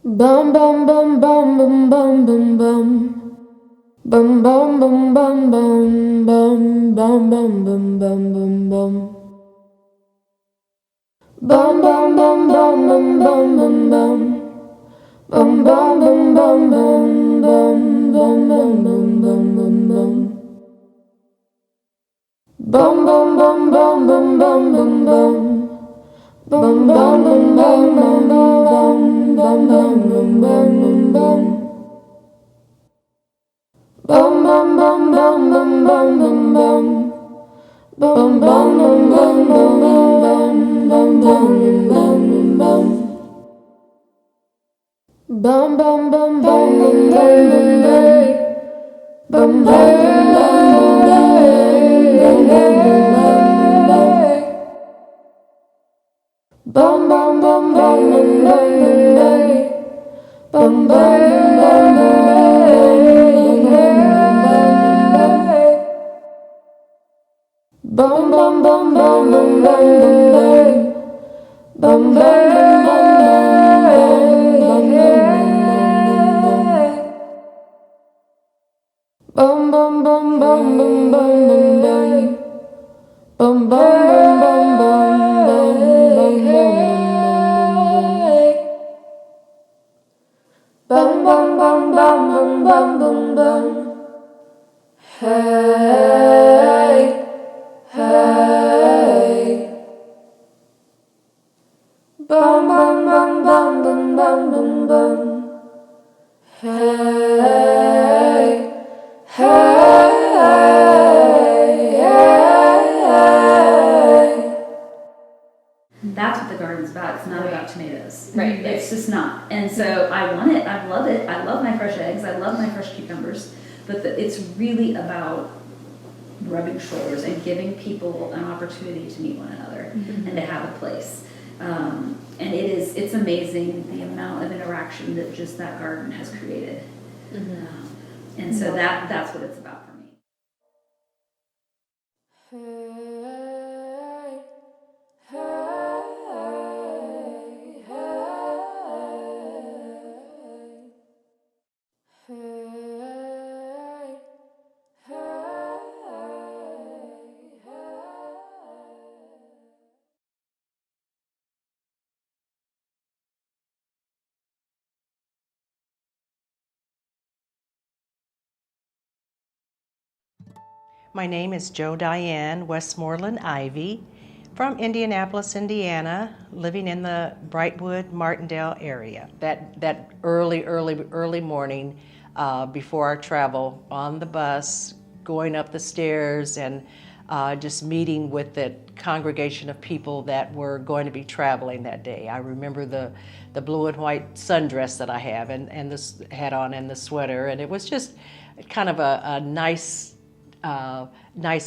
Bum bum bum bum bum bum bum bum. Bum bum bum bum bum bum bum bum bum bum bum bum. Bum bum bum bum bum bum bum bum. Bum bum bum bum bum bum bum bum bum bum bum bum. Bum bum bum bum bum bum bum bum. Bum bum bum bum bum bum bum bum bum bum bum. Bum bum bum bum bum bum bum bum. Bum bum bum bum bum bum bum bum bum bum. Bum bum bum bum bum bum bum. Bum bum bum bum bum bum. Bum bum bum bum bum bum. Bum bum bum bum bum bum bum. Bum bum bum bum bum bum. Bum bum bum bum bum. Bum bum bum bum bum bum bum. Bum bum bum bum bum bum bum. Bum bum bum bum bum bum bum bum. Hey, hey. Bum bum bum bum bum bum bum bum. Hey, hey, hey. That's what the garden's about. It's not about tomatoes. Right. It's just not. And so I want it. I love it. I love my fresh eggs. I love my fresh cucumbers. But it's really about rubbing shoulders and giving people an opportunity to meet one another and to have a place. And it's amazing the amount of interaction that just that garden has created. And so that's what it's about for me. My name is Jo Diane Westmoreland Ivy from Indianapolis, Indiana, living in the Brightwood, Martindale area. That early morning before our travel on the bus, going up the stairs and just meeting with the congregation of people that were going to be traveling that day. I remember the blue and white sundress that I have and this hat on and the sweater, and it was just kind of a nice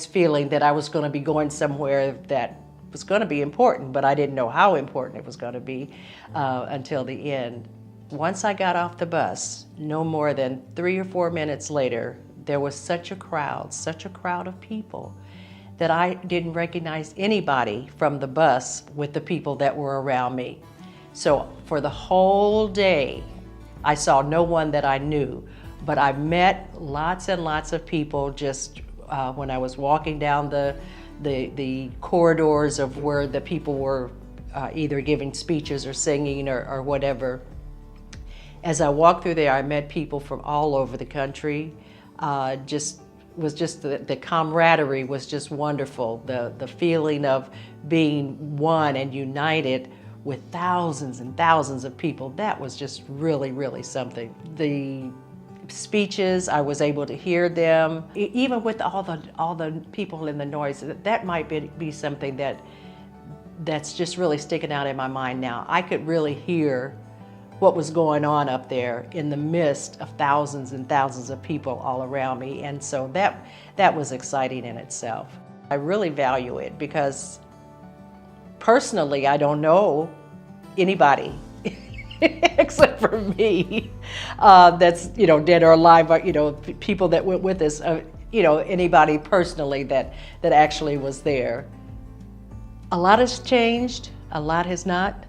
feeling that I was going to be going somewhere that was going to be important, but I didn't know how important it was going to be until the end. Once I got off the bus, no more than 3 or 4 minutes later, there was such a crowd of people that I didn't recognize anybody from the bus with the people that were around me. So for the whole day, I saw no one that I knew, but I met lots and lots of people just when I was walking down the corridors of where the people were either giving speeches or singing or whatever. As I walked through there, I met people from all over the country. The camaraderie was just wonderful. The feeling of being one and united with thousands and thousands of people, that was just really, really something. The speeches, I was able to hear them, even with all the people in the noise. That might be something that's just really sticking out in my mind now. I could really hear what was going on up there in the midst of thousands and thousands of people all around me, and so that was exciting in itself. I really value it because personally I don't know anybody except for me that's dead or alive, but people that went with us, anybody personally that actually was there. A lot has changed, a lot has not.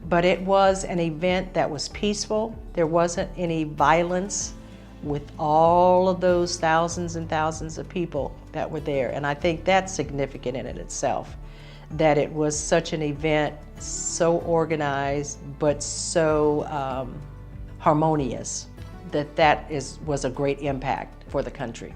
But it was an event that was peaceful. There wasn't any violence with all of those thousands and thousands of people that were there. And I think that's significant in it itself, that it was such an event, so organized, but so harmonious, that was a great impact for the country.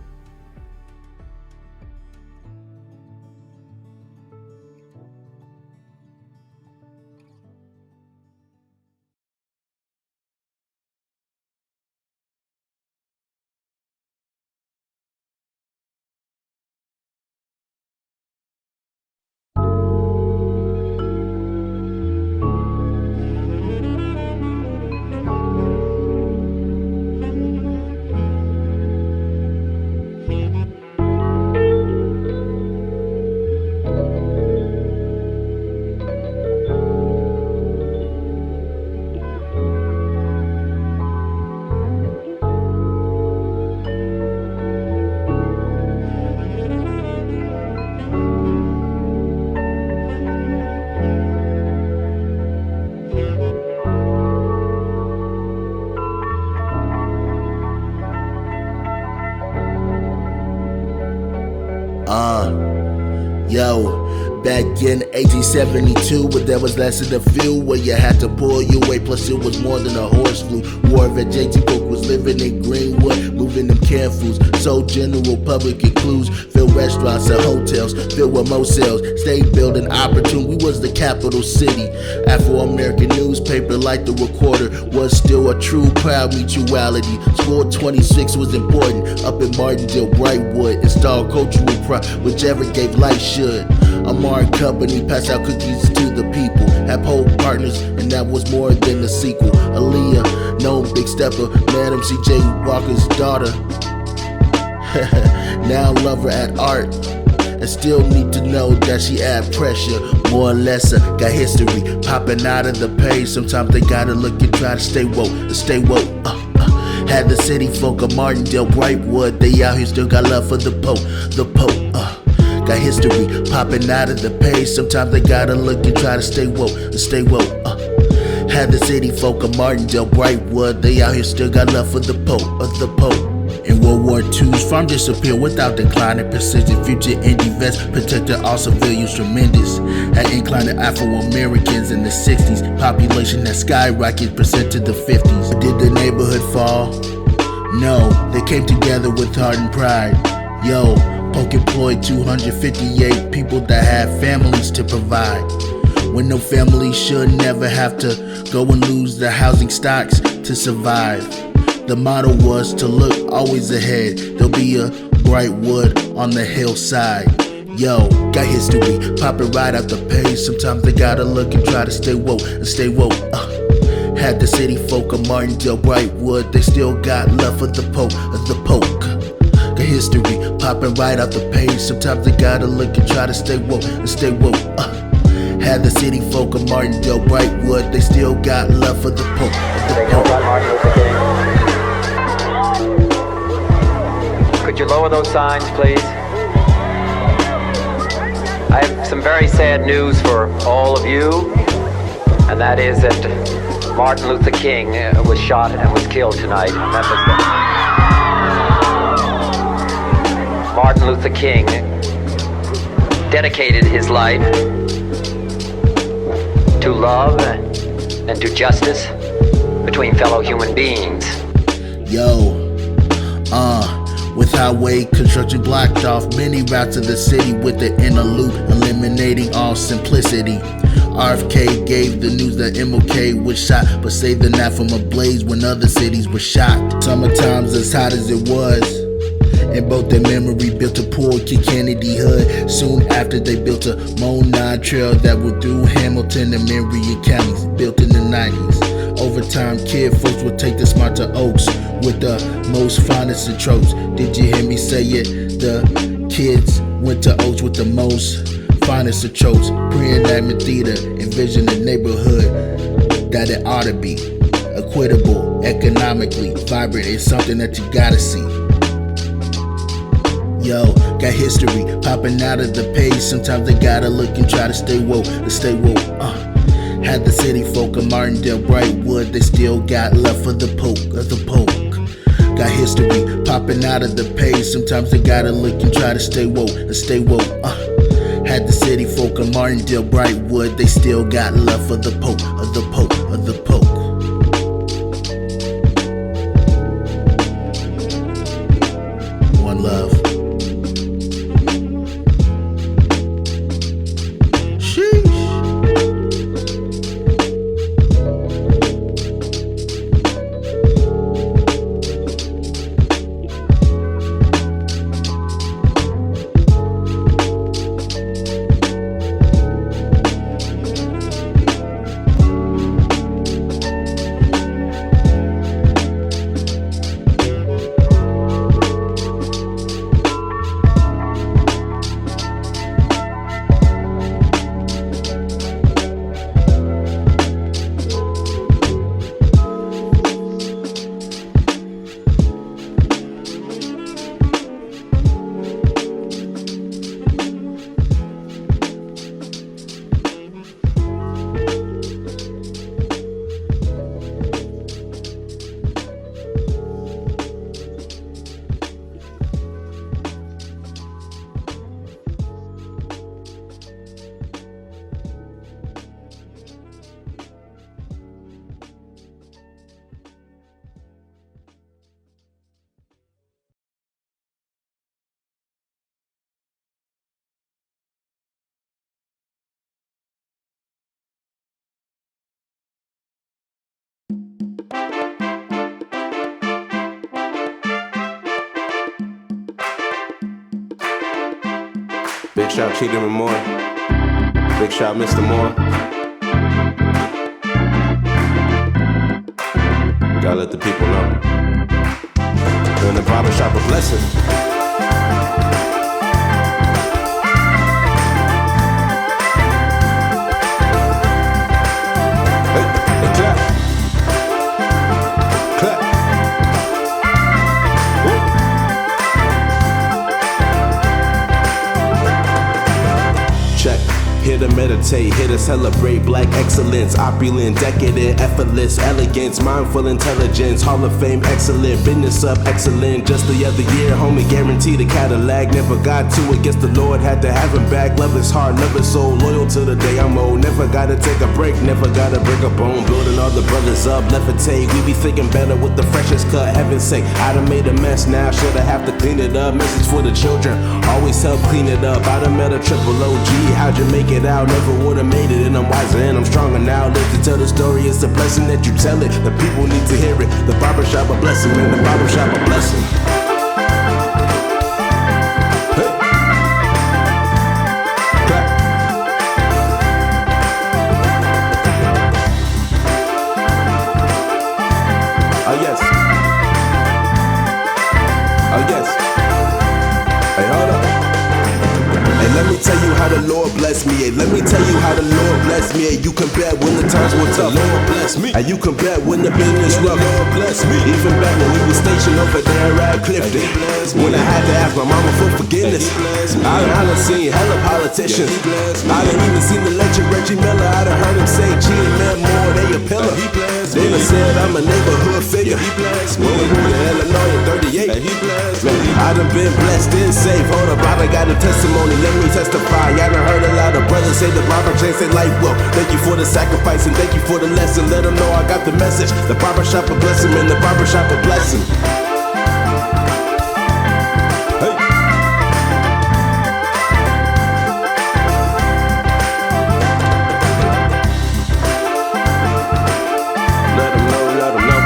Yo, back in 1872, but there was less than a few where you had to pull your weight, plus it was more than a horse flu. War vet JT Polk was living in Greenwood, moving them canned foods. So general public includes filled restaurants and hotels, filled with motels, state building opportune. We was the capital city. Afro-American newspaper like the Recorder was still a true proud mutuality. Score 26 was important up in Martindale, Brightwood. Installed cultural pride, whichever gave life should. Amar Company passed out cookies to the people. Had Polk partners, and that was more than a sequel. Aaliyah, known Big Stepper, Madam C.J. Walker's daughter. Now love her at art. And still need to know that she add pressure, more or less. Got history popping out of the page. Sometimes they gotta look and try to stay woke. Had the city folk of Martindale, Brightwood. They out here still got love for the Pope. Got history popping out of the page. Sometimes they gotta look and try to stay woke. Had the city folk of Martindale, Brightwood. They out here still got love for the Pope. In World War II's farm disappeared without declining precision. Future Indy vets protected all civilians tremendous. Had inclined Afro-Americans in the 60s. Population that skyrocketed percent to the 50s. Did the neighborhood fall? No, they came together with heart and pride. Yo, Polk employed 258 people that had families to provide. When no family should never have to go and lose their housing stocks to survive. The motto was to look always ahead. There'll be a bright wood on the hillside. Yo, got history popping right out the page. Sometimes they gotta look and try to stay woke. Had the city folk of Martindale, Brightwood. They still got love for the Pope. Got history popping right out the page. Sometimes they gotta look and try to stay woke. Had the city folk of Martindale, Brightwood. They still got love for the Pope. Could you lower those signs, please? I have some very sad news for all of you, and that is that Martin Luther King was shot and was killed tonight. Martin Luther King dedicated his life to love and to justice between fellow human beings. Yo, with highway construction blocked off many routes of the city with the inner loop, eliminating all simplicity. RFK gave the news that MLK was shot, but saved the night from a blaze when other cities were shot. Summertime's as hot as it was, and both their memory built a poor Kid Kennedy hood. Soon after they built a Monon Trail that went through Hamilton and Marion counties, built in the 90s. Over time, kid folks would take the smart to Oaks with the most finest of tropes. Did you hear me say it? The kids went to Oaks with the most finest of tropes. Pre-enactment theater, envision a neighborhood that it ought to be. Equitable, economically vibrant, it's something that you gotta see. Yo, got history popping out of the page. Sometimes they gotta look and try to stay woke. Had the city folk of Martindale, Brightwood, they still got love for the Polk, Got history popping out of the page. Sometimes they gotta look and try to stay woke and stay woke. Had the city folk of Martindale, Brightwood, they still got love for the Polk, One love. Big shout Cheatham and Moore. Big shout Mr. Moore. Gotta let the people know. We're in the barbershop a blessing. Hey, clap. Clap. Check. Here to meditate, here to celebrate black excellence, opulent, decadent, effortless, elegance, mindful intelligence, Hall of Fame, excellent, business up, excellent. Just the other year, homie, guaranteed a Cadillac. Never got to it, guess the Lord had to have him back. Love is heart, love is soul, loyal to the day I'm old. Never gotta take a break, never gotta break a bone. Building all the brothers up, levitate. We be thinking better with the freshest cut. Heaven's sake, I done made a mess now, shoulda have to clean it up. Message for the children, always help clean it up. I done met a triple OG, how'd you make it out? Never would've made it, and I'm wiser and I'm stronger now. Live to tell the story, it's a blessing that you tell it. The people need to hear it. The barbershop a blessing, man. The barbershop a blessing. Hey. Clap. Oh yes. Oh yes. Hey, hold up. Hey, let me tell you how the Lord bless me. Hey, let me tell you how the Lord bless me. Hey, you can bet when the times were tough. The Lord bless me. Hey, you can bet when the business rough. The Lord bless me. Even back when we were stationed over there at Clifton. When I had to ask my mama for forgiveness. I done seen hella politicians. I done even seen the legend Reggie Miller. I done heard him say, G and man more, they a pillar. They done said I'm a neighborhood figure. When we moved to Illinois in 38. I done been blessed and safe. Hold up, I done got a testimony. Let me testify. I done heard a lot of brothers say the barber changed their life. Well, thank you for the sacrifice and thank you for the lesson. Let them know I got the message. The barbershop a blessing, man. The barbershop a blessing. Hey. Let them know, let them know.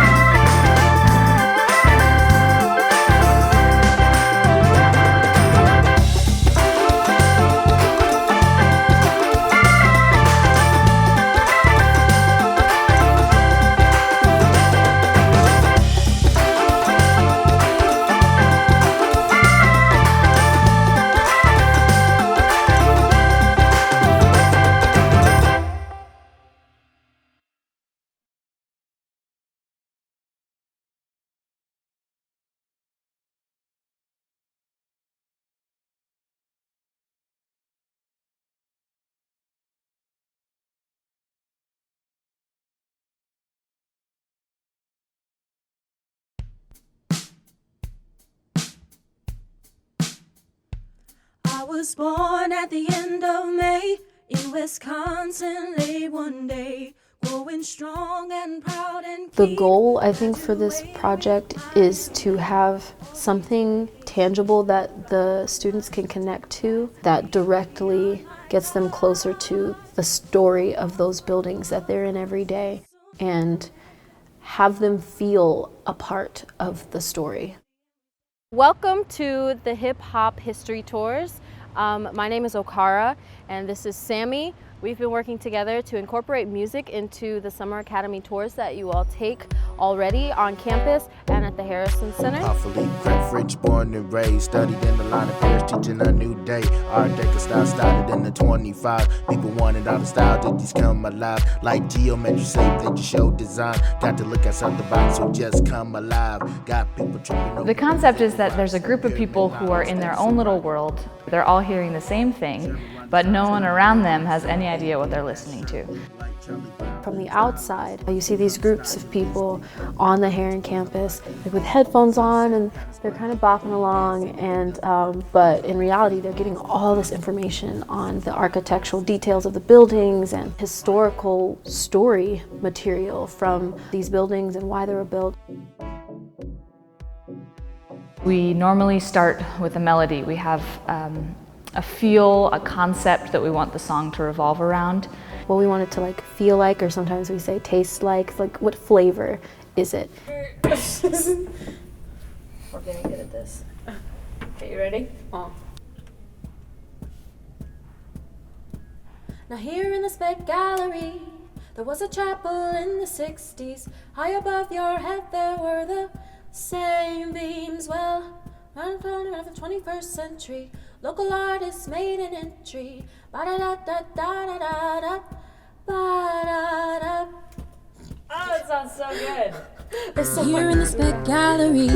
was born at the end of May in Wisconsin late one day, growing strong and proud and The goal, I think, for this project is to have something tangible that the students can connect to that directly gets them closer to the story of those buildings that they're in every day and have them feel a part of the story. Welcome to the Hip Hop History Tours. My name is Okara and this is Sammy. We've been working together to incorporate music into the Summer Academy tours that you all take already on campus and at the Harrison Center. Awfully French, born and raised, studied in the line of Paris, teaching a new day. Art Deco style started in the 25. People wanted all the style that just come alive. Like geometry, safe that you show design. Got to look outside the box, so just come alive. Got people tripping over. The concept is that there's a group of people who are in their own little world. They're all hearing the same thing, but no one around them has any idea what they're listening to. From the outside, you see these groups of people on the Heron campus like with headphones on, and they're kind of bopping along, and but in reality they're getting all this information on the architectural details of the buildings and historical story material from these buildings and why they were built. We normally start with a melody. We have a feel, a concept that we want the song to revolve around. What we want it to like feel like, or sometimes we say taste like what flavor is it? We're getting good at this. Okay, you ready? Now here in the Spec Gallery, there was a chapel in the 60s. High above your head there were the same beams. Well, around the 21st century, local artists made an entry. Ba-da-da-da-da-da-da-da, ba-da-da. Oh, it sounds so good. Here in the Spec Gallery,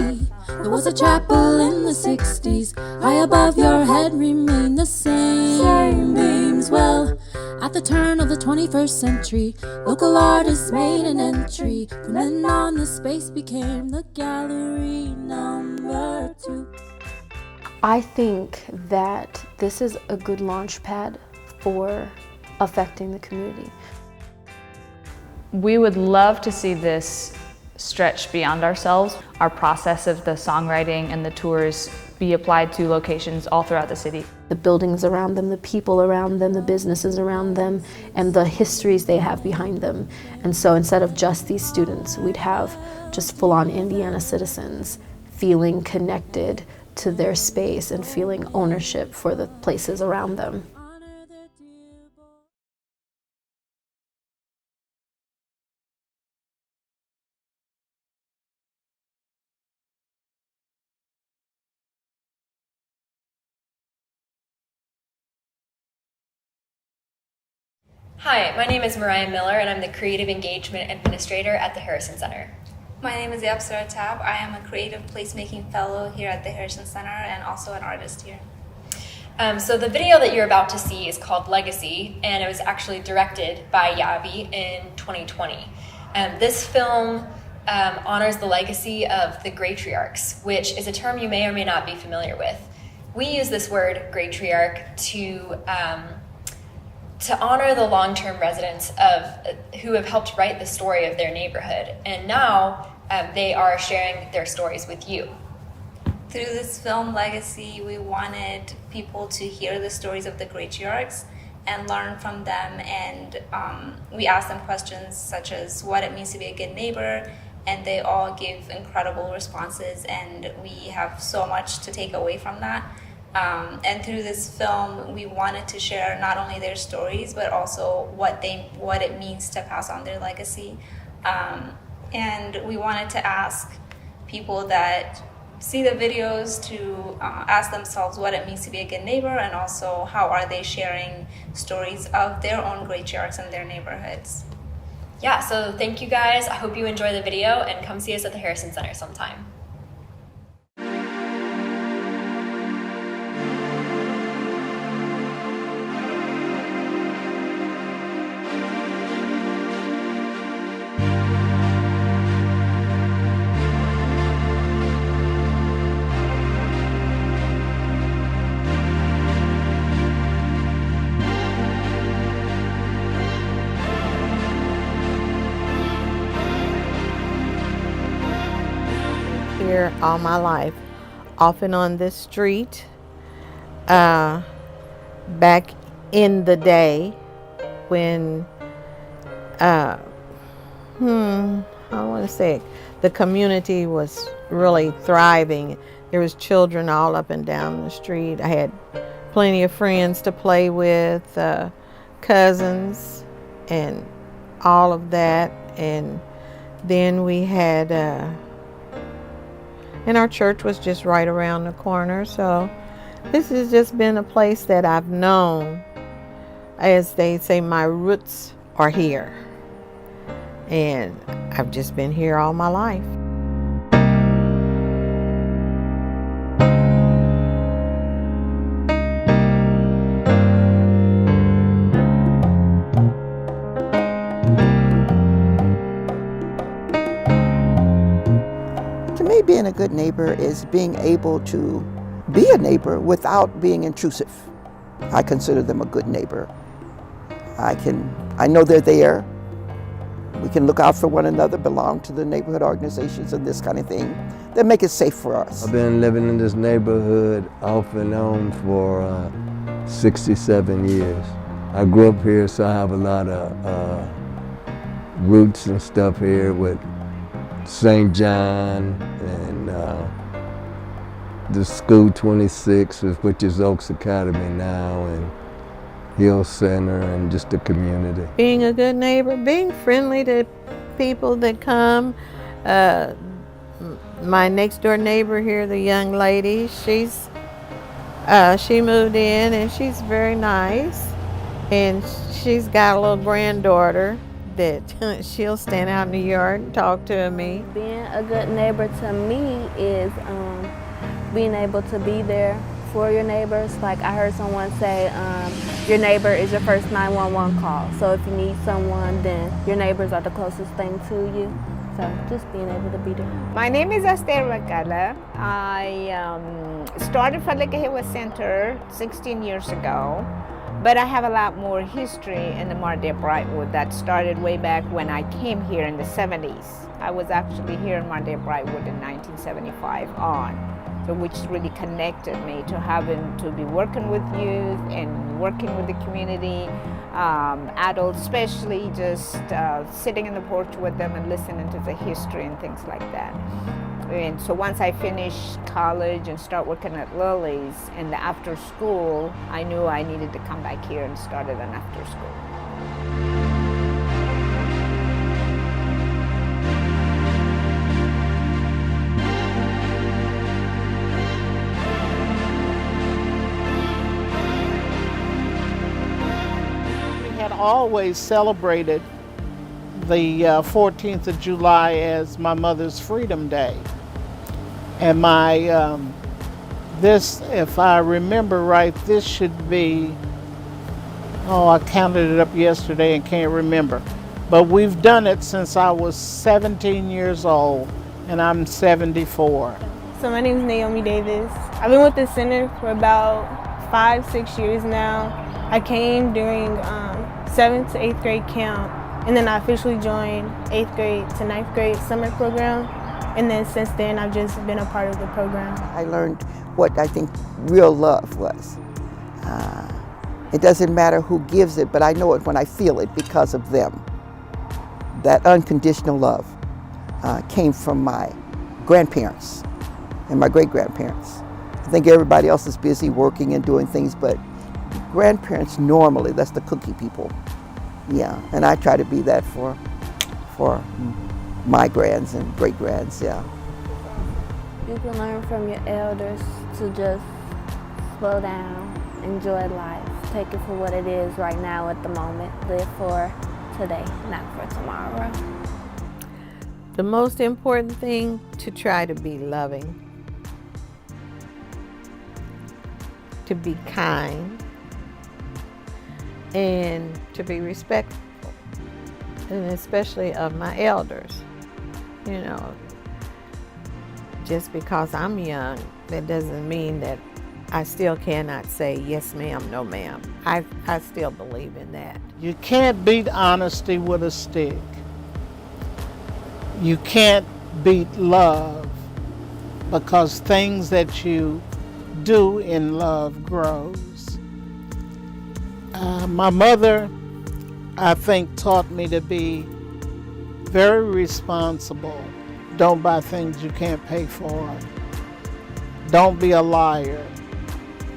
there was a chapel in the 60s. High above your head remained the same beams. Well, at the turn of the 21st century, local artists made an entry. From then on, the space became the gallery number 2. I think that this is a good launch pad for affecting the community. We would love to see this stretch beyond ourselves. Our process of the songwriting and the tours be applied to locations all throughout the city. The buildings around them, the people around them, the businesses around them, and the histories they have behind them. And so instead of just these students, we'd have just full-on Indiana citizens feeling connected to their space and feeling ownership for the places around them. Hi, my name is Mariah Miller and I'm the Creative Engagement Administrator at the Harrison Center. My name is Yapsara Tab. I am a Creative Placemaking Fellow here at the Harrison Center and also an artist here. So the video that you're about to see is called Legacy, and it was actually directed by Yavi in 2020. This film honors the legacy of the Gratriarchs, which is a term you may or may not be familiar with. We use this word, Gratriarch, to honor the long-term residents who have helped write the story of their neighborhood, and now they are sharing their stories with you. Through this film, Legacy, we wanted people to hear the stories of the Gratriarchs and learn from them, and we asked them questions such as what it means to be a good neighbor, and they all give incredible responses, and we have so much to take away from that. And through this film, we wanted to share not only their stories, but also what it means to pass on their legacy. And we wanted to ask people that see the videos to ask themselves what it means to be a good neighbor, and also how are they sharing stories of their own Gratriarchs in their neighborhoods. Yeah, so thank you guys. I hope you enjoy the video, and come see us at the Harrison Center sometime. all my life, off and on this street. Back in the day when, I want to say, the community was really thriving. There was children all up and down the street. I had plenty of friends to play with, cousins, and all of that. And then we had, and our church was just right around the corner. So this has just been a place that I've known. As they say, my roots are here. And I've just been here all my life. To me, being a good neighbor is being able to be a neighbor without being intrusive. I consider them a good neighbor. I know they're there. We can look out for one another, belong to the neighborhood organizations and this kind of thing that make it safe for us. I've been living in this neighborhood off and on for 67 years. I grew up here, so I have a lot of roots and stuff here with St. John and the School 26, which is Oaks Academy now, and Hill Center, and just the community. Being a good neighbor, being friendly to people that come. My next door neighbor here, the young lady, she moved in and she's very nice. And she's got a little granddaughter that she'll stand out in the yard and talk to me. Being a good neighbor to me is being able to be there for your neighbors. Like I heard someone say, your neighbor is your first 911 call. So if you need someone, then your neighbors are the closest thing to you. So just being able to be there. My name is Esther Macala. I started Fadlika Hiwa Center 16 years ago, but I have a lot more history in the Mardale Brightwood that started way back when I came here in the 70s. I was actually here in Mardale Brightwood in 1975 on. So which really connected me to having to be working with youth and working with the community, adults especially, just sitting in the porch with them and listening to the history and things like that. And so once I finished college and start working at Lily's in the after school, I knew I needed to come back here and started an after school. Always celebrated the 14th of July as my mother's Freedom Day. And my, this, if I remember right, this should be, I counted it up yesterday and can't remember. But we've done it since I was 17 years old, and I'm 74. So my name is Naomi Davis. I've been with the center for about 5-6 years now. I came during 7th to 8th grade camp, and then I officially joined 8th grade to 9th grade summer program, and then since then I've just been a part of the program. I learned what I think real love was. It doesn't matter who gives it, but I know it when I feel it because of them. That unconditional love came from my grandparents and my great-grandparents. I think everybody else is busy working and doing things, but grandparents normally, that's the cookie people. Yeah, and I try to be that for my grands and great-grands, yeah. You can learn from your elders to just slow down, enjoy life, take it for what it is right now at the moment, live for today, not for tomorrow. The most important thing, to try to be loving, to be kind, and to be respectful, and especially of my elders. You know, just because I'm young, that doesn't mean that I still cannot say yes ma'am, no ma'am. I still believe in that. You can't beat honesty with a stick. You can't beat love because things that you do in love grows. My mother, I think, taught me to be very responsible. Don't buy things you can't pay for. Don't be a liar.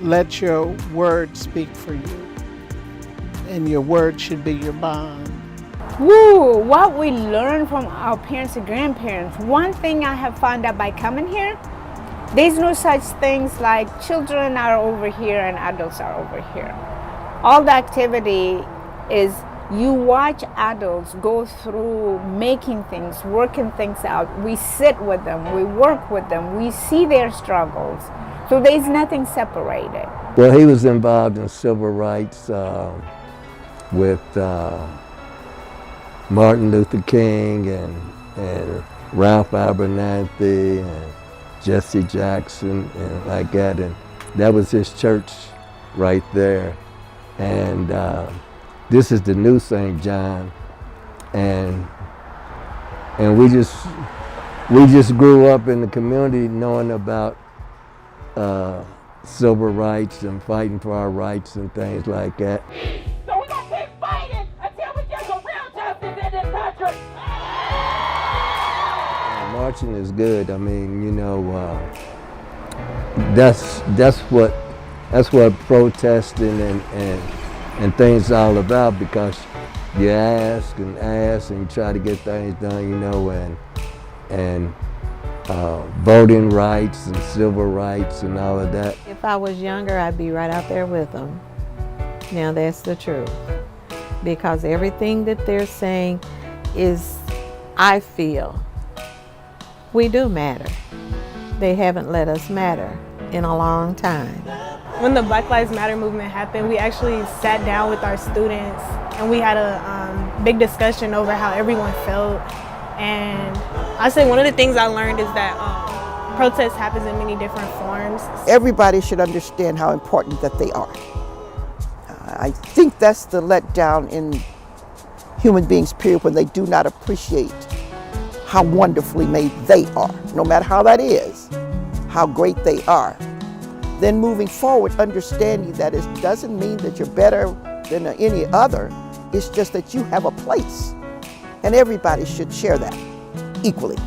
Let your word speak for you. And your word should be your bond. Woo! What we learn from our parents and grandparents. One thing I have found out by coming here, there's no such things like children are over here and adults are over here. All the activity is you watch adults go through making things, working things out. We sit with them, we work with them, we see their struggles. So there's nothing separated. Well, he was involved in civil rights with Martin Luther King and Ralph Abernathy and Jesse Jackson and like that. And that was his church right there. And this is the new St. John. And we just grew up in the community knowing about civil rights and fighting for our rights and things like that. So we're gonna keep fighting until we get some real justice in this country. Marching is good. I mean, you know, that's what protesting and things all about, because you ask and you try to get things done, you know, and voting rights and civil rights and all of that. If I was younger, I'd be right out there with them. Now that's the truth. Because everything that they're saying is, I feel, we do matter. They haven't let us matter in a long time. When the Black Lives Matter movement happened, we actually sat down with our students and we had a big discussion over how everyone felt. And I say one of the things I learned is that protest happens in many different forms. Everybody should understand how important that they are. I think that's the letdown in human beings, period, when they do not appreciate how wonderfully made they are, no matter how that is, how great they are. Then moving forward, understanding that it doesn't mean that you're better than any other, it's just that you have a place. And everybody should share that equally.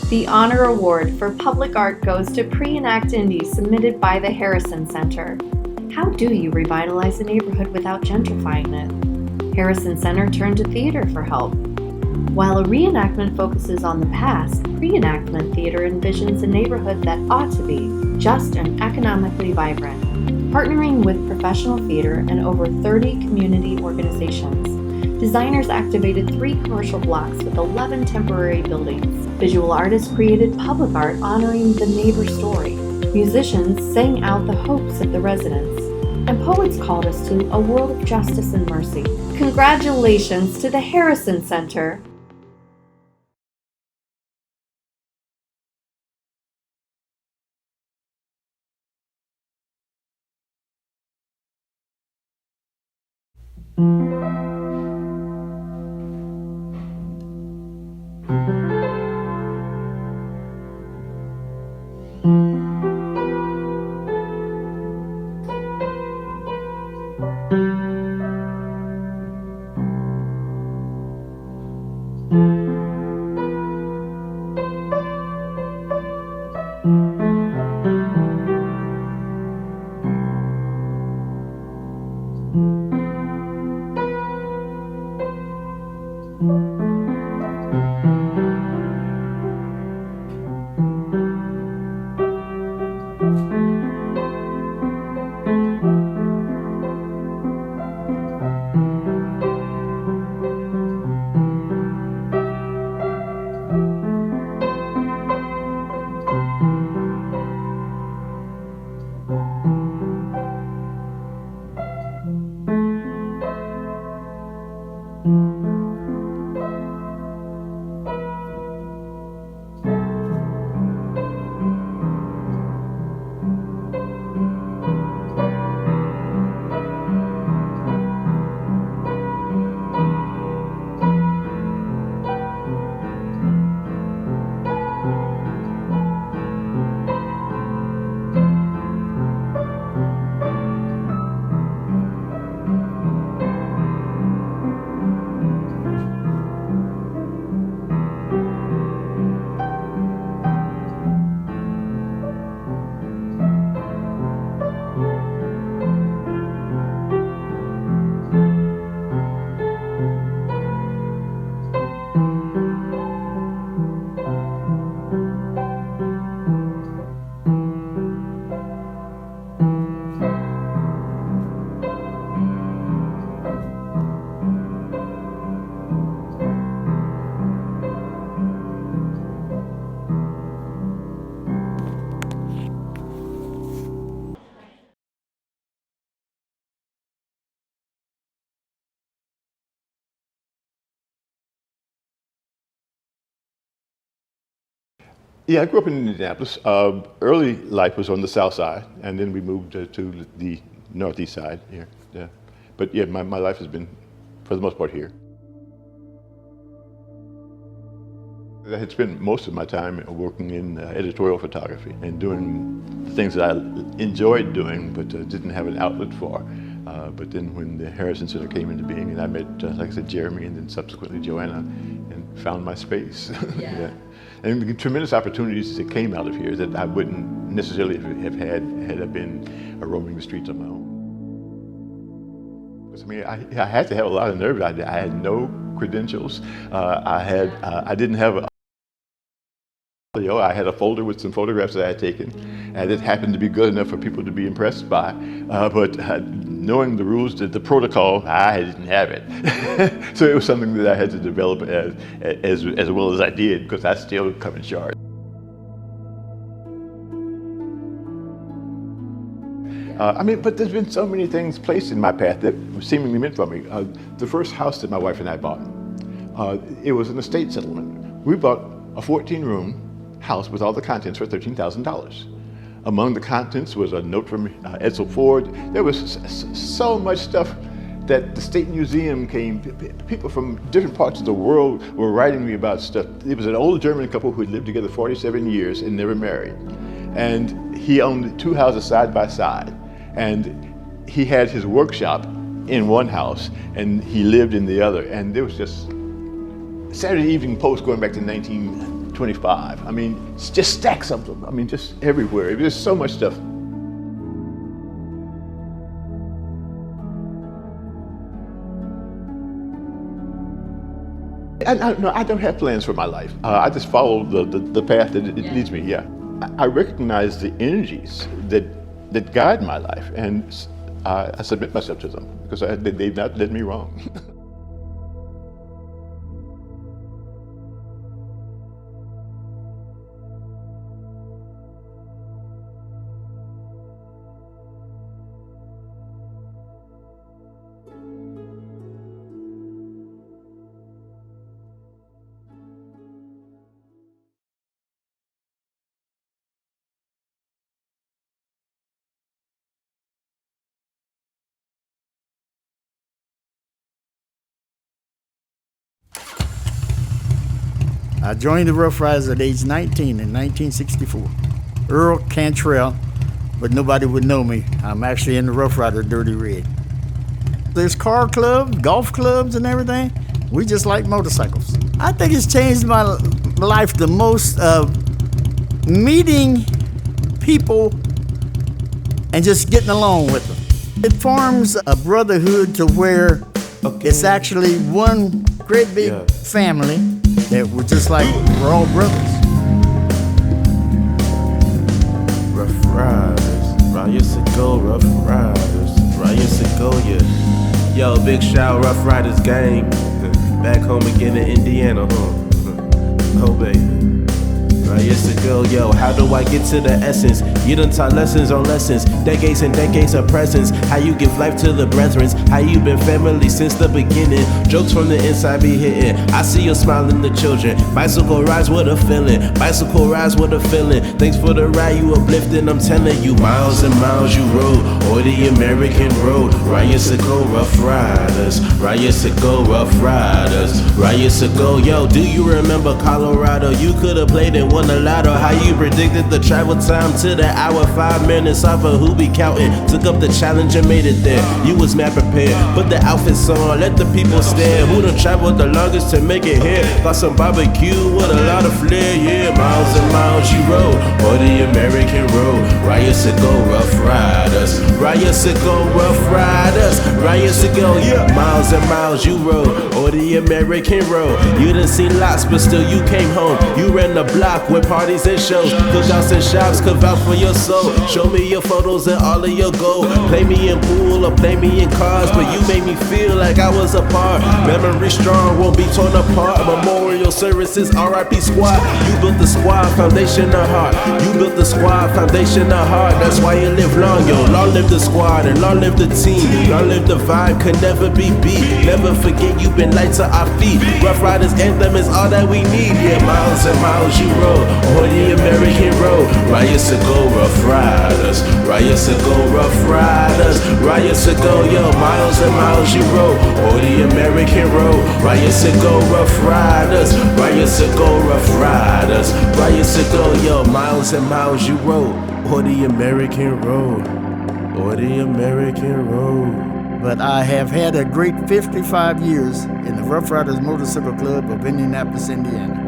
The honor award for public art goes to Pre-Enact Indies submitted by the Harrison Center. How do you revitalize a neighborhood without gentrifying it? Harrison Center turned to theater for help. While a reenactment focuses on the past, pre-enactment theater envisions a neighborhood that ought to be just and economically vibrant. Partnering with professional theater and over 30 community organizations, designers activated 3 commercial blocks with 11 temporary buildings. Visual artists created public art honoring the neighbor story. Musicians sang out the hopes of the residents. And poets called us to a world of justice and mercy. Congratulations to the Harrison Center. Yeah, I grew up in Indianapolis. Early life was on the south side, and then we moved to the northeast side here. Yeah. But yeah, my life has been, for the most part, here. I had spent most of my time working in editorial photography and doing the things that I enjoyed doing, but didn't have an outlet for. But then when the Harrison Center came into being, and I met, like I said, Jeremy, and then subsequently Joanna, and found my space. Yeah. And the tremendous opportunities that came out of here that I wouldn't necessarily have had I been roaming the streets on my own. Because, I mean, I had to have a lot of nerve. I had no credentials. I didn't have a I had a folder with some photographs that I had taken, and it happened to be good enough for people to be impressed by. But knowing the rules, the protocol, I didn't have it. So it was something that I had to develop as well as I did, because I still come in charge. I mean, but there's been so many things placed in my path that seemingly meant for me. The first house that my wife and I bought, it was an estate settlement. We bought a 14-room house with all the contents for $13,000. Among the contents was a note from Edsel Ford. There was so much stuff that the State Museum came, people from different parts of the world were writing me about stuff. It was an old German couple who had lived together 47 years and never married. And he owned 2 houses side by side. And he had his workshop in one house and he lived in the other. And there was just Saturday Evening Post going back to 1920 25. I mean, it's just stacks of them. I mean, just everywhere. There's so much stuff. I don't have plans for my life. I just follow the path that it leads me, yeah. I recognize the energies that guide my life, and I submit myself to them because they've not led me wrong. I joined the Rough Riders at age 19 in 1964. Earl Cantrell, but nobody would know me. I'm actually in the Rough Rider Dirty Red. There's car clubs, golf clubs and everything. We just like motorcycles. I think it's changed my life the most of meeting people and just getting along with them. It forms a brotherhood to where it's actually one great big family that we're just like, we're all brothers. Rough Riders, Riders to go, Rough Riders, Riders to go, yeah. Yo, big shout, Rough Riders gang. Back home again in Indiana, oh baby. Years ago, yo, how do I get to the essence? You done taught lessons on lessons, decades and decades of presence. How you give life to the brethren, how you been family since the beginning. Jokes from the inside be hitting. I see you smiling the children. Bicycle rides with a feeling, bicycle rides with a feeling. Thanks for the ride, you uplifting. I'm telling you, miles and miles you rode, or the American road. Years ago, Rough Riders, years ago, Rough Riders, years ago. Yo, do you remember Colorado? You could have played in one a lotto. How you predicted the travel time to the hour, 5 minutes off of who be counting. Took up the challenge and made it there. You was mad prepared. Put the outfits on, let the people stare. Who done traveled the longest to make it here? Got some barbecue with a lot of flair. Yeah, miles and miles you rode, or the American road. Riots ago, Rough Riders. Riots ago, Rough Riders. Riots ago, yeah. Miles and miles you rode, or the American road. You done seen lots, but still you came home. You ran the block with parties and shows, cookouts and shops, could vouch for your soul. Show me your photos and all of your gold. Play me in pool or play me in cars, but you made me feel like I was a part. Memory strong, won't be torn apart. Memorial services, RIP squad. You built the squad, foundation of heart. You built the squad, foundation of heart. That's why you live long, yo. Long live the squad and long live the team. Long live the vibe, could never be beat. Never forget you've been light to our feet. Rough Riders anthem is all that we need. Yeah, miles and miles you rode, or the American road. Riots ago, Rough Riders. Riots ago, Rough Riders. Riots ago, yo, miles and miles you rode, or the American road. Riots ago, Rough Riders. Riots ago, Rough Riders. Riots ago, yo, miles and miles you rode, or the American road, or the American road. But I have had a great 55 years in the Rough Riders Motorcycle Club of Indianapolis, Indiana.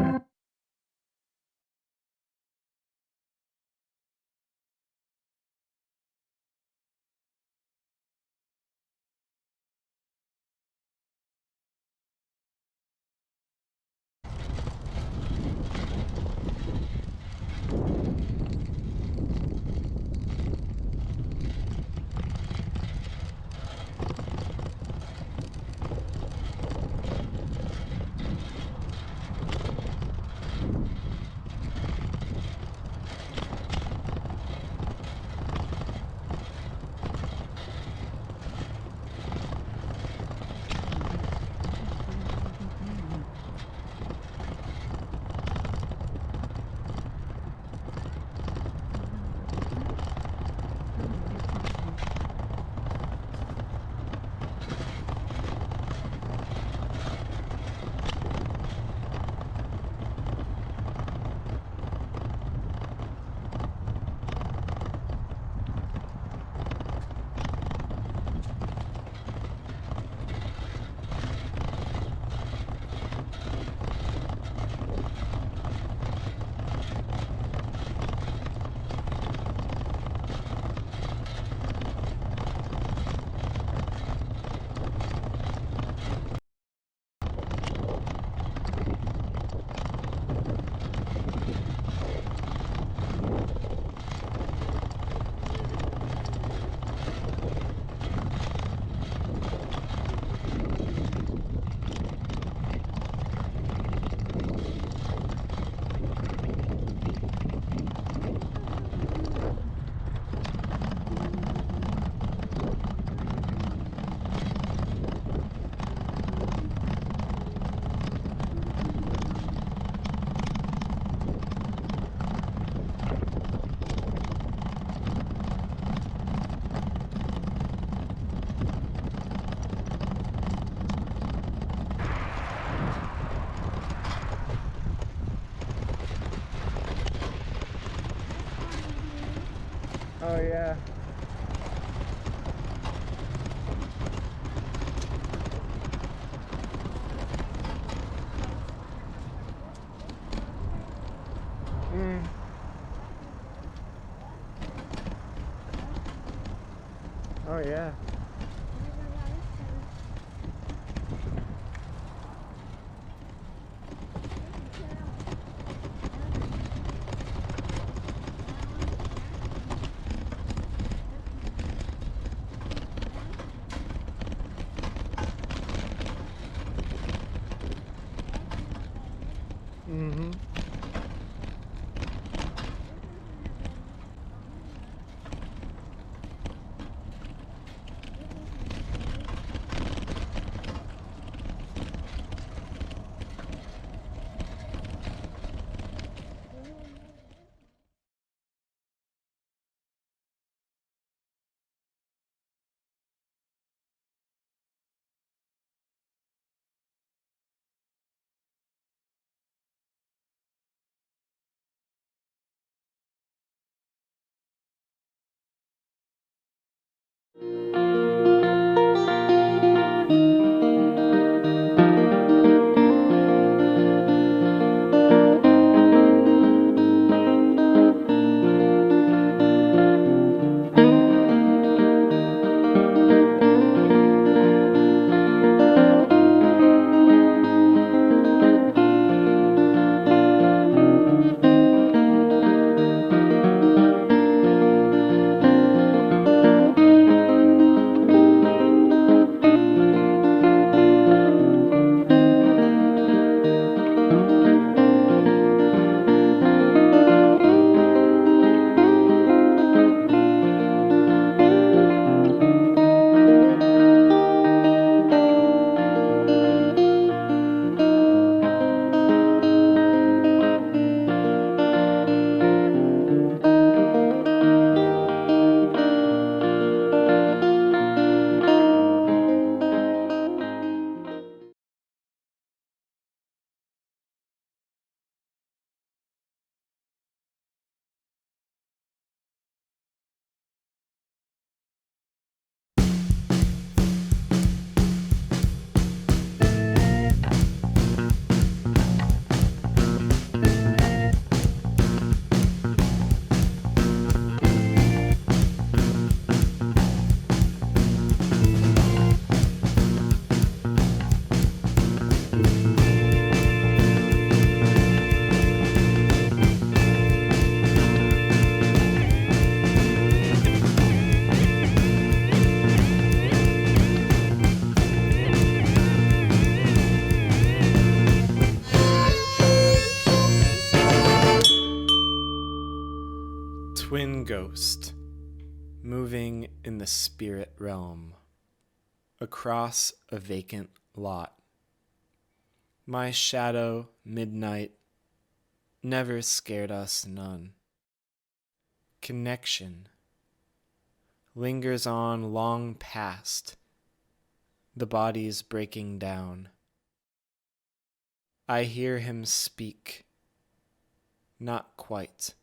Oh yeah. Mm. Oh yeah. Mm-hmm. Twin ghost, moving in the spirit realm, across a vacant lot. My shadow, midnight, never scared us none. Connection lingers on long past, the body's breaking down. I hear him speak, not quite,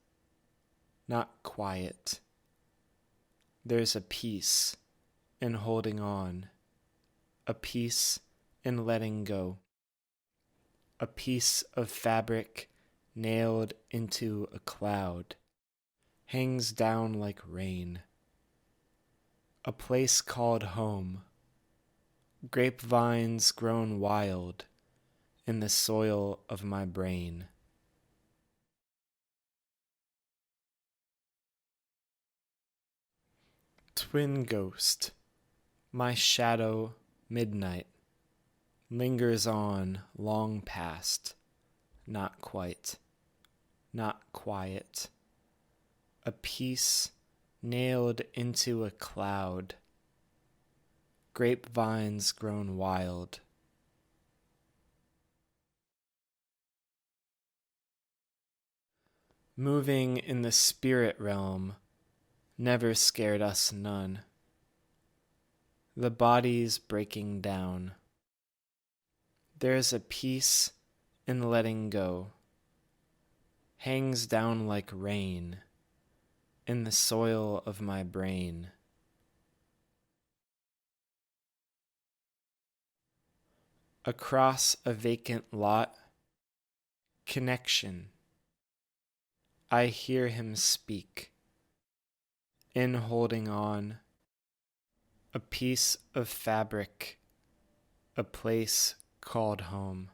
not quiet. There's a peace in holding on, a peace in letting go, a piece of fabric nailed into a cloud, hangs down like rain. A place called home, grapevines grown wild in the soil of my brain. Twin ghost, my shadow, midnight, lingers on long past, not quite, not quiet. A piece nailed into a cloud, grapevines grown wild. Moving in the spirit realm, never scared us none. The body's breaking down. There's a peace in letting go, hangs down like rain. in the soil of my brain. Across a vacant lot, connection. I hear him speak. In holding on, a piece of fabric, a place called home.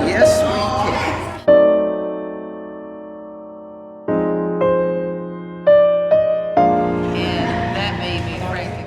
Yes, we can. And that made me frantic.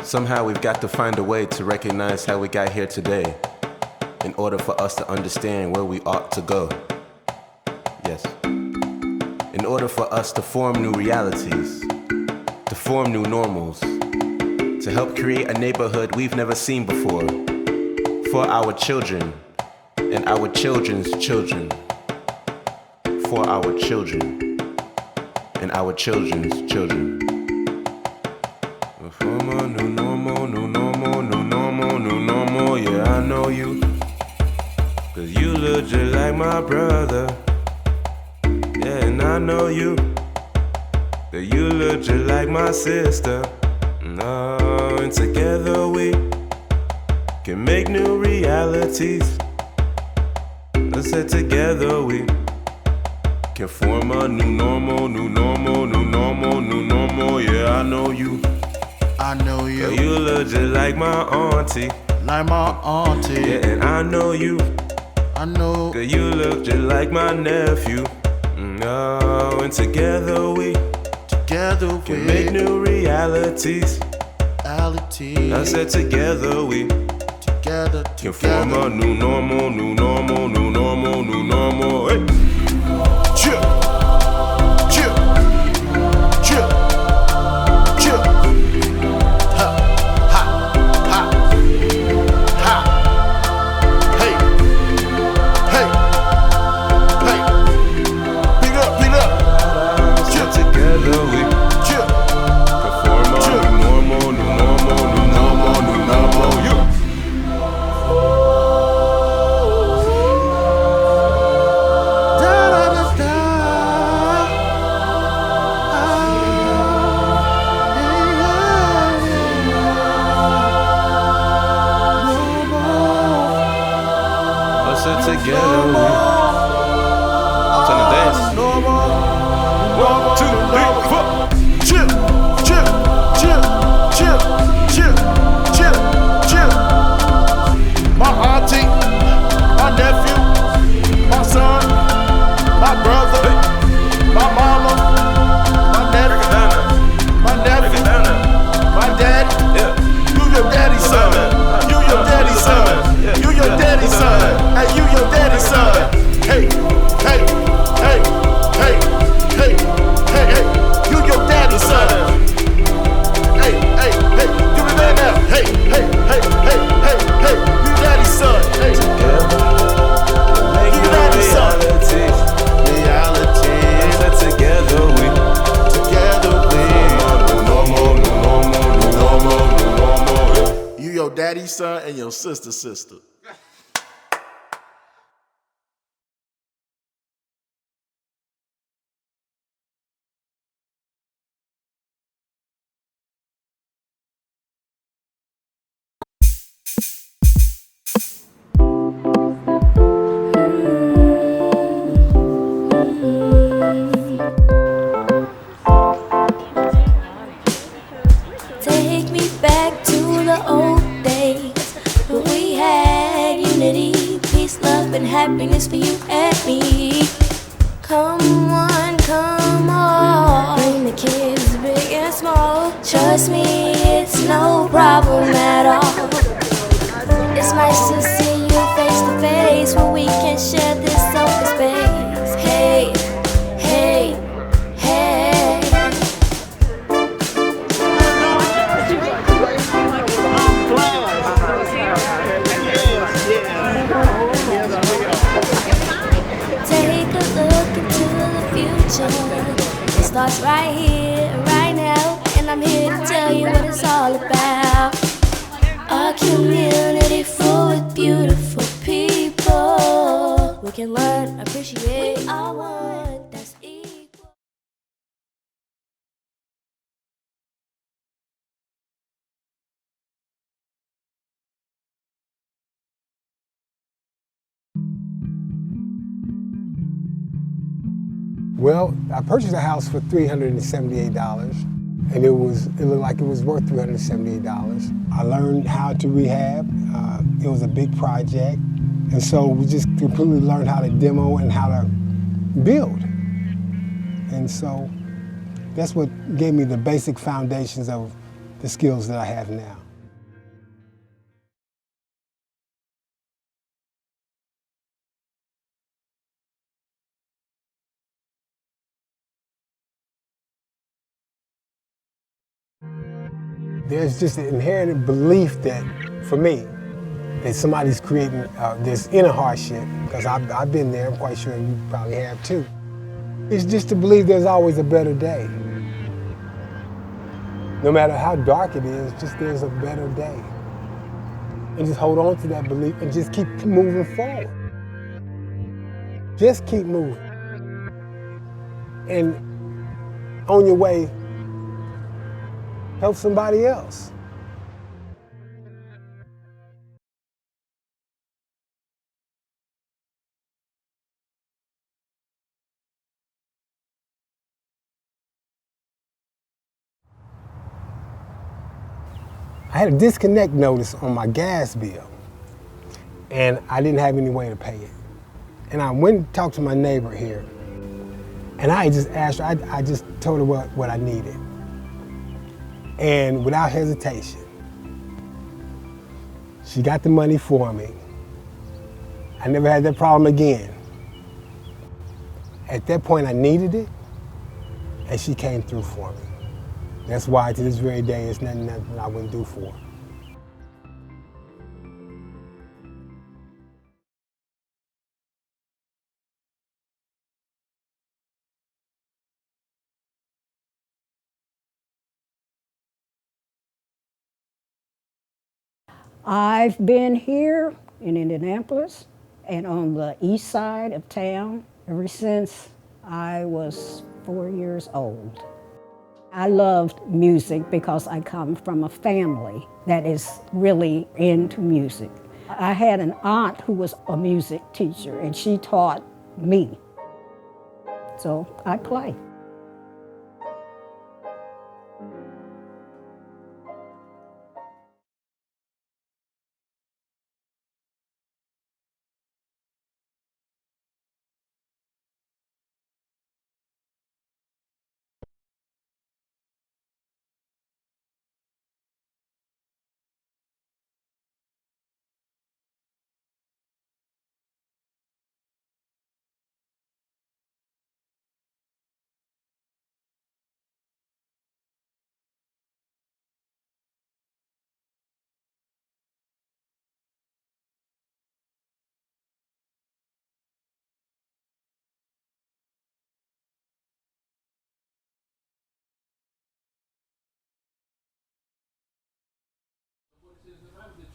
Somehow we've got to find a way to recognize how we got here today in order for us to understand where we ought to go. Yes. In order for us to form new realities, to form new normals, to help create a neighborhood we've never seen before for our children and our children's children, for our children and our children's children. Form a new normal, new normal, new normal, new normal. Yeah, I know you, 'cause you look just like my brother. Yeah, and I know you, that you look just like my sister. No, and together we can make new realities. I said together we can form a new normal, new normal, new normal, new normal. Yeah, I know you. I know you. Girl, you look just like my auntie. Like my auntie. Yeah, and I know you. I know. Girl, you look just like my nephew. No, and together we can make new realities. I said together we can form a new normal, new normal, new normal, new normal. Hey. Chill. Chill. Chill. Chill. Ha. Ha. Ha. Ha. Hey. Hey. Hey. Beat up. Beat up. Chill. Together we chill. Can form a new normal, new normal, new normal, new normal. You. Together we turn the dance. 1, 2, 3, 4. Chill, chill, chill, chill, chill, chill, chill. My auntie, my nephew, my son, my brother, my mama, my nephew, my dad. You your daddy's son. You your daddy's son. You your daddy's son. Hey, you your daddy's sister. Take me back to the old days when we had unity, peace, love, and happiness for you and me. Come on, come on. Bring the kids big and small. Trust me, it's no problem at all. It's nice to see you face to face where we can share this open space. Hey, hey, hey. Take a look into the future. It starts right here, right now, and I'm here to tell you what it's all about. A community full with beautiful people. We can learn, appreciate, we are one, that's equal. Well, I purchased a house for $378, and it looked like it was worth $378. I learned how to rehab. It was a big project, and so we just completely learned how to demo and how to build. And so that's what gave me the basic foundations of the skills that I have now. There's just an inherent belief that, for me, that somebody's creating this inner hardship, because I've been there, I'm quite sure you probably have too. It's just to believe there's always a better day. No matter how dark it is, just there's a better day. And just hold on to that belief and just keep moving forward. Just keep moving. And on your way, help somebody else. I had a disconnect notice on my gas bill, and I didn't have any way to pay it. And I went and talked to my neighbor here, and I just asked her, I just told her what I needed. And without hesitation, she got the money for me. I never had that problem again. At that point, I needed it, and she came through for me. That's why to this very day, it's nothing I wouldn't do for her. I've been here in Indianapolis and on the east side of town ever since I was 4 years old. I loved music because I come from a family that is really into music. I had an aunt who was a music teacher, and she taught me. So I play.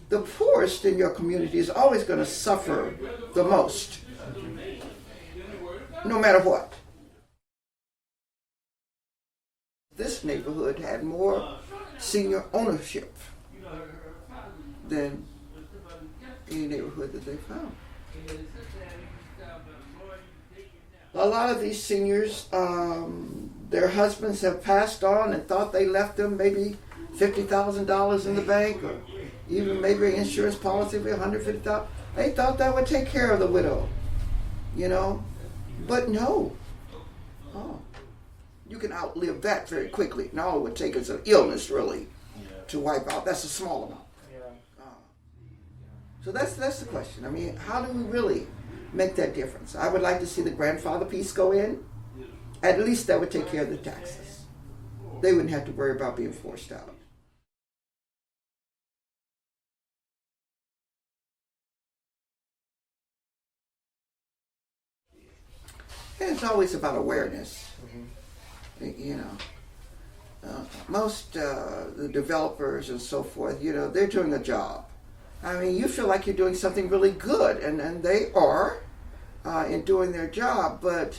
the poorest in your community is always going to suffer the most, no matter what. This neighborhood had more senior ownership than any neighborhood that they found. A lot of these seniors, their husbands have passed on and thought they left them maybe $50,000 in the bank, or even maybe an insurance policy for $150,000. They thought that would take care of the widow, you know, but no. Oh, you can outlive that very quickly. And all it would take is an illness, really, to wipe out. That's a small amount. So that's the question. I mean, how do we really make that difference? I would like to see the grandfather piece go in. At least that would take care of the taxes. They wouldn't have to worry about being forced out. And it's always about awareness. You know, most the developers and so forth, you know, they're doing a job. I mean, you feel like you're doing something really good, and they are in doing their job, but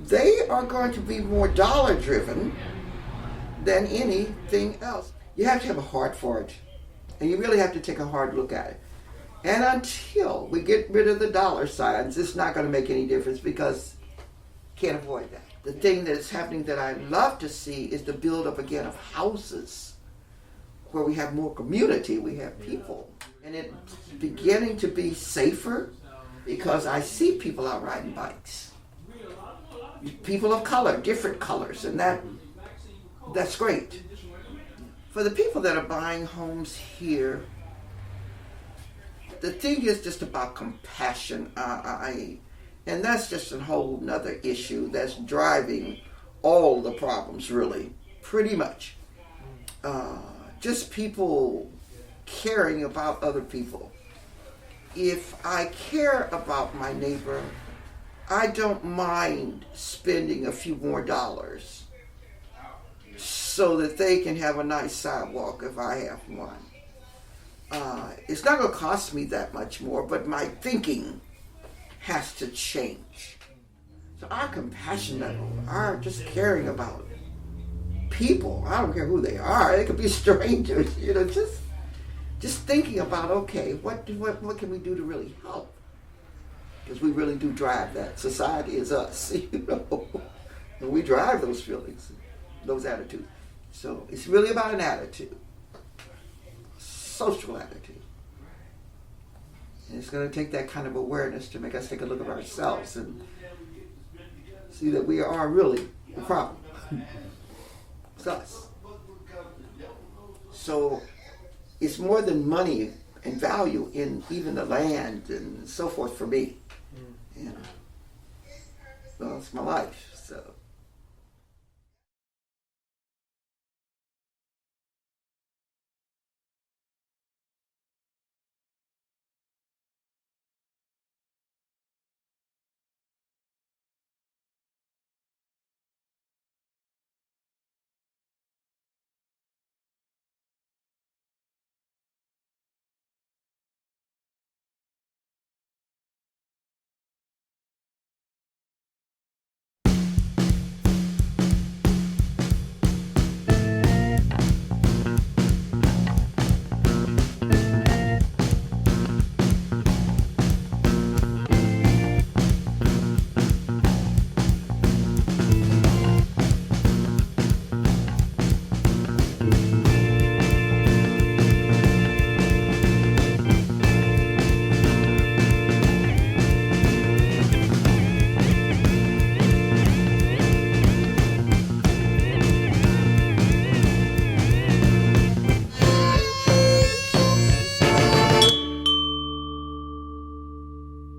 they are going to be more dollar-driven than anything else. You have to have a heart for it, and you really have to take a hard look at it. And until we get rid of the dollar signs, it's not going to make any difference, because can't avoid that. The thing that is happening that I love to see is the build-up again of houses, where we have more community, we have people. And it's beginning to be safer, because I see people out riding bikes. People of color, different colors, and that's great. For the people that are buying homes here, the thing is just about compassion. And that's just a whole nother issue that's driving all the problems, really, pretty much. Just people caring about other people. If I care about my neighbor, I don't mind spending a few more dollars so that they can have a nice sidewalk if I have one. It's not going to cost me that much more, but my thinking has to change. So our compassion level, our just caring about people, I don't care who they are, they could be strangers, you know, just thinking about, okay, what can we do to really help? Because we really do drive that. Society is us, you know, and we drive those feelings, those attitudes. So it's really about an attitude, social attitude. And it's going to take that kind of awareness to make us take a look at ourselves and see that we are really the problem. It's us. So it's more than money and value in even the land and so forth for me. You know, well, it's my life, so.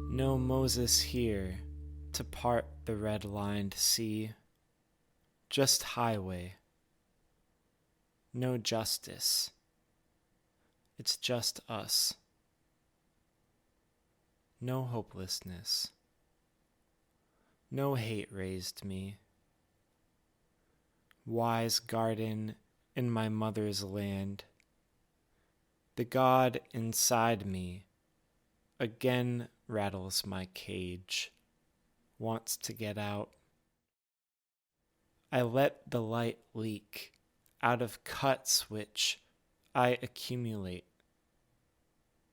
No Moses here to part the red-lined sea, just highway. No justice. It's just us. No hopelessness. No hate raised me. Wise garden in my mother's land. The God inside me again rattles my cage, wants to get out. I let the light leak out of cuts which I accumulate.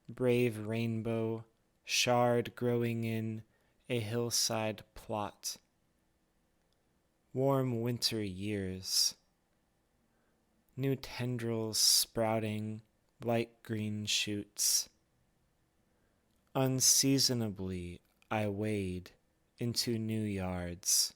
Brave rainbow, shard growing in a hillside plot. Warm winter years. New tendrils sprouting, light green shoots. Unseasonably I wade into new yards.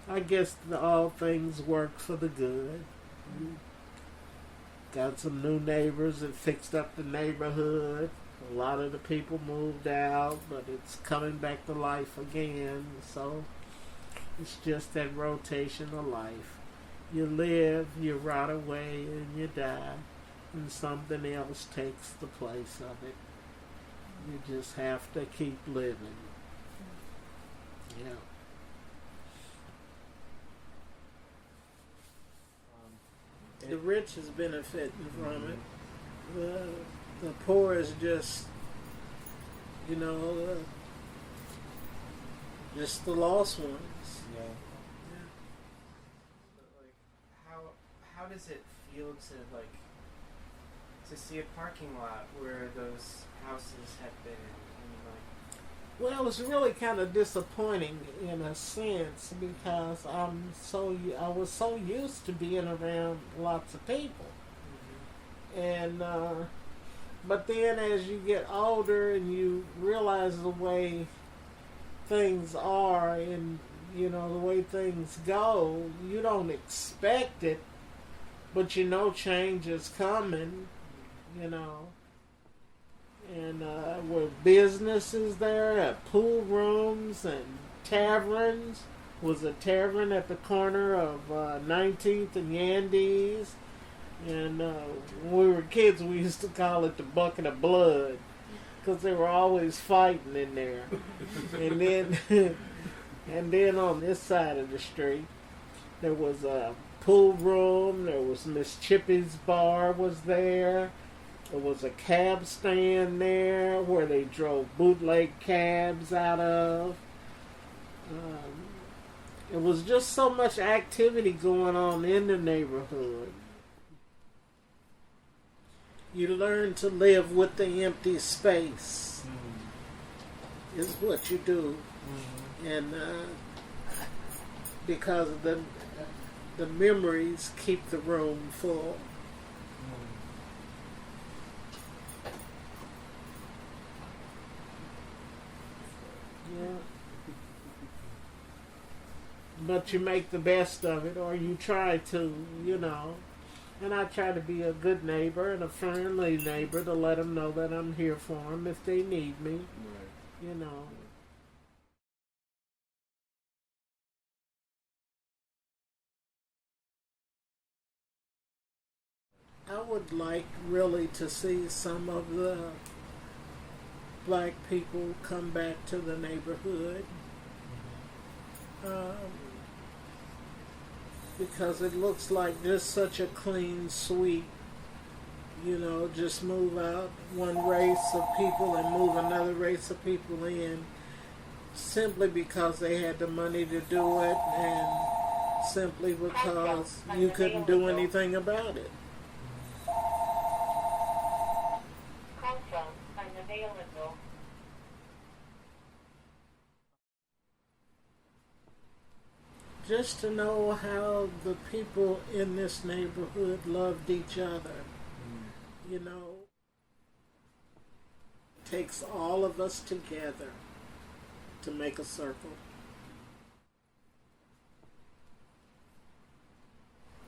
I guess all things work for the good. Got some new neighbors that fixed up the neighborhood. A lot of the people moved out, but it's coming back to life again. So it's just that rotation of life. You live, you rot away, and you die, and something else takes the place of it. You just have to keep living. Yeah. The rich is benefiting from it. The poor is just, just the lost ones. Yeah. Like, how does it feel to see a parking lot where those houses have been? Well, it's really kind of disappointing in a sense because I was so used to being around lots of people, and but then as you get older and you realize the way things are and the way things go, you don't expect it, but change is coming, And were businesses there, at pool rooms and taverns. Was a tavern at the corner of 19th and Yandy's. And when we were kids, we used to call it the bucket of blood because they were always fighting in there. and then on this side of the street, there was a pool room. There was Miss Chippy's bar was there. There was a cab stand there where they drove bootleg cabs out of. It was just so much activity going on in the neighborhood. You learn to live with the empty space. Is what you do. And because the memories keep the room full. Yeah. But you make the best of it, or you try to, And I try to be a good neighbor and a friendly neighbor to let them know that I'm here for them if they need me. Right. I would like really to see some of the black people come back to the neighborhood. Because it looks like just such a clean sweep. Just move out one race of people and move another race of people in simply because they had the money to do it and simply because you couldn't do anything about it. just to know how the people in this neighborhood loved each other. You know, it takes all of us together to make a circle.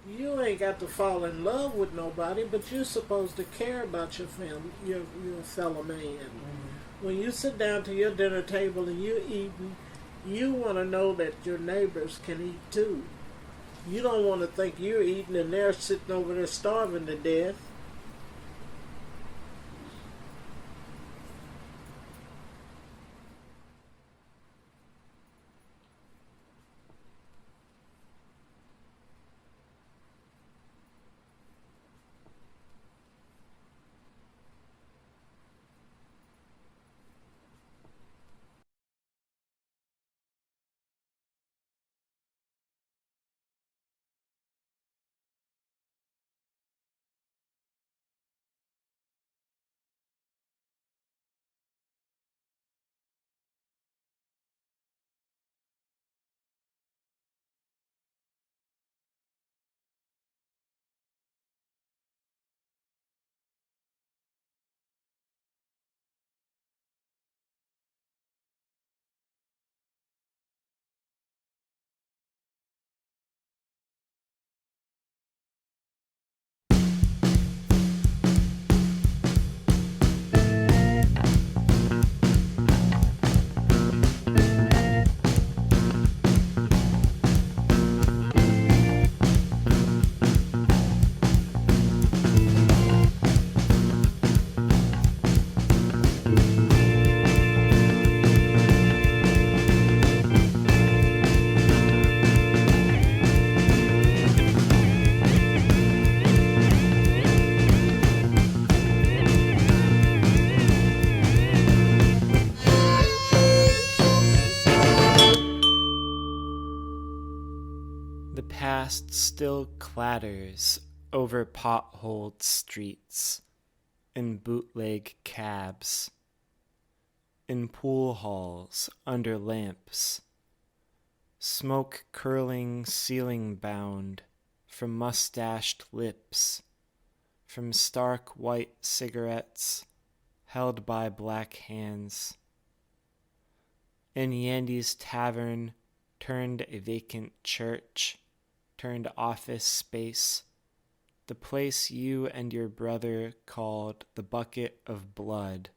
You ain't got to fall in love with nobody, but you're supposed to care about your family, your fellow man. When you sit down to your dinner table and you're eating, you want to know that your neighbors can eat too. You don't want to think you're eating and they're sitting over there starving to death. The past still clatters over potholed streets, in bootleg cabs, in pool halls under lamps, smoke curling ceiling bound from mustached lips, from stark white cigarettes held by black hands. In Yandy's tavern turned a vacant church, turned office space, the place you and your brother called the bucket of blood,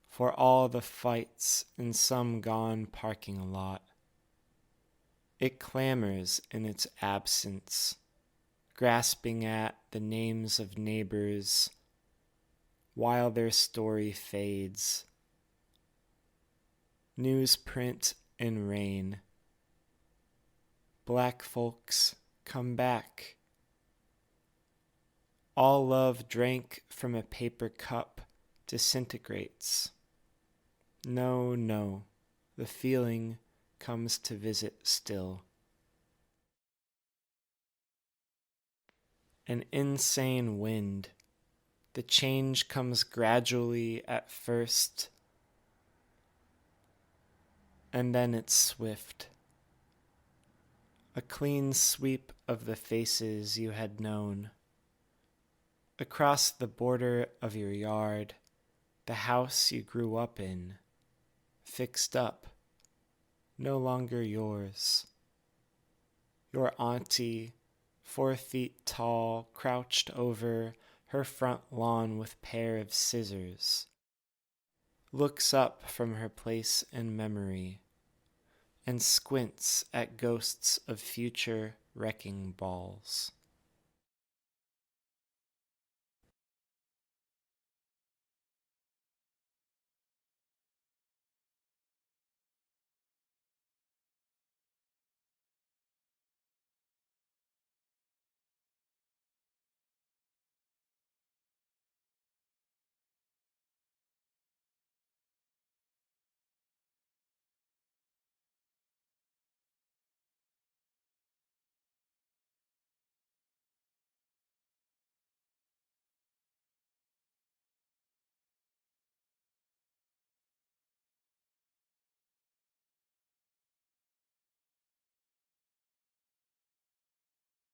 for all the fights in some gone parking lot. It clamors in its absence, grasping at the names of neighbors while their story fades. Newsprint in rain. Black folks come back. All love drank from a paper cup disintegrates. No, no, the feeling comes to visit still. An insane wind. The change comes gradually at first, and then it's swift. A clean sweep of the faces you had known. Across the border of your yard, the house you grew up in, fixed up, no longer yours. Your auntie, 4 feet tall, crouched over her front lawn with pair of scissors, looks up from her place in memory and squints at ghosts of future wrecking balls.